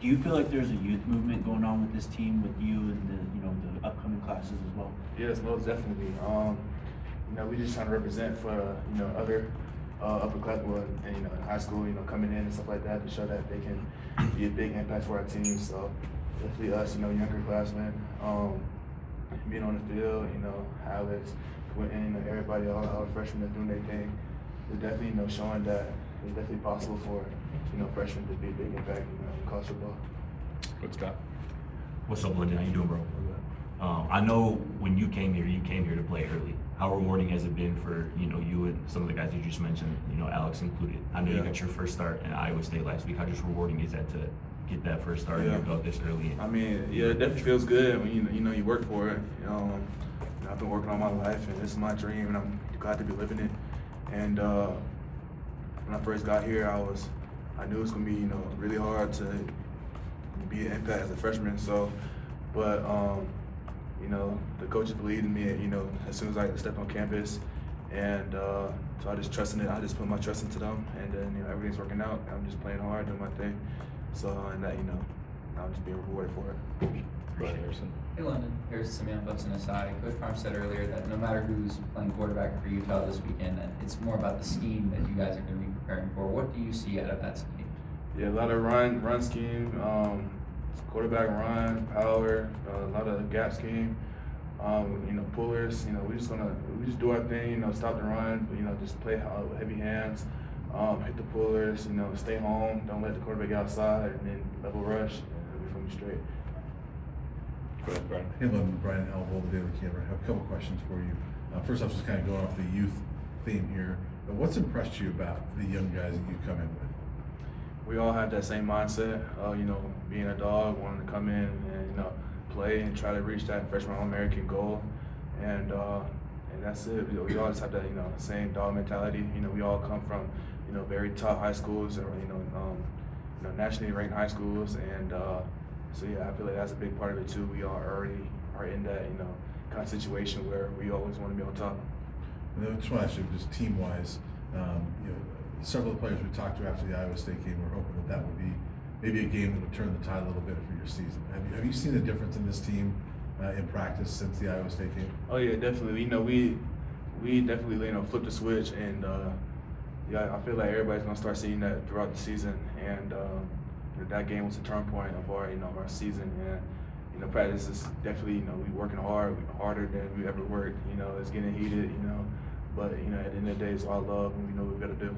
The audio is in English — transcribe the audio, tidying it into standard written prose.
Do you feel like there's a youth movement going on with this team, with you and the upcoming classes as well? Yes, most definitely. We just trying to represent for other upper class, well, and in high school, coming in and stuff like that to show that they can be a big impact for our team. So definitely us, younger classmen, being on the field, Alex, Quentin, everybody, all our freshmen that's doing their thing. It's definitely showing that it's definitely possible for freshmen to be a big impact in college football. Coach Scott. What's up, London? How you doing, bro? I know when you came here to play early. How rewarding has it been for you and some of the guys you just mentioned, Alex included? I know you got your first start in Iowa State last week. How just rewarding is that to get that first start in your belt this early? I mean, yeah, it definitely feels good when you work for it. I've been working all my life, and this is my dream, and I'm glad to be living it. And when I first got here, I knew it was gonna be really hard to be an impact as a freshman. So, but the coaches believed in me. As soon as I stepped on campus, and so I just trusted it. I just put my trust into them, and then everything's working out. I'm just playing hard, doing my thing. So and that I'm just being rewarded for it. Brian Harrison. Hey London, here's Simeon Buxton aside. Coach Farm said earlier that no matter who's playing quarterback for Utah this weekend, that it's more about the scheme that you guys are going to be preparing for. What do you see out of that scheme? Yeah, a lot of run scheme, quarterback run, power, a lot of gap scheme, pullers. We just do our thing. Stop the run. Just play with heavy hands, hit the pullers. Stay home. Don't let the quarterback get outside, and then level rush. And we're gonna be straight. Go ahead, Brian. Hey, London, Brian L. Boulder, Daily Camera. I have a couple questions for you. First off, just kind of going off the youth theme here. What's impressed you about the young guys that you come in with? We all have that same mindset. Being a dog, wanting to come in and play and try to reach that freshman All-American goal, and that's it. We all just have that same dog mentality. We all come from very top high schools or nationally ranked high schools, and so yeah, I feel like that's a big part of it too. We all already are in that kind of situation where we always want to be on top. And I just want to ask you, just team-wise, several of the players we talked to after the Iowa State game were hoping that would be maybe a game that would turn the tide a little bit for your season. Have you seen a difference in this team in practice since the Iowa State game? Oh yeah, definitely. We definitely flipped the switch, and I feel like everybody's gonna start seeing that throughout the season. And that game was a turn point of our our season. And practice is definitely we working hard, harder than we ever worked. It's getting heated. But at the end of the day, it's all love, and we know what we got to do.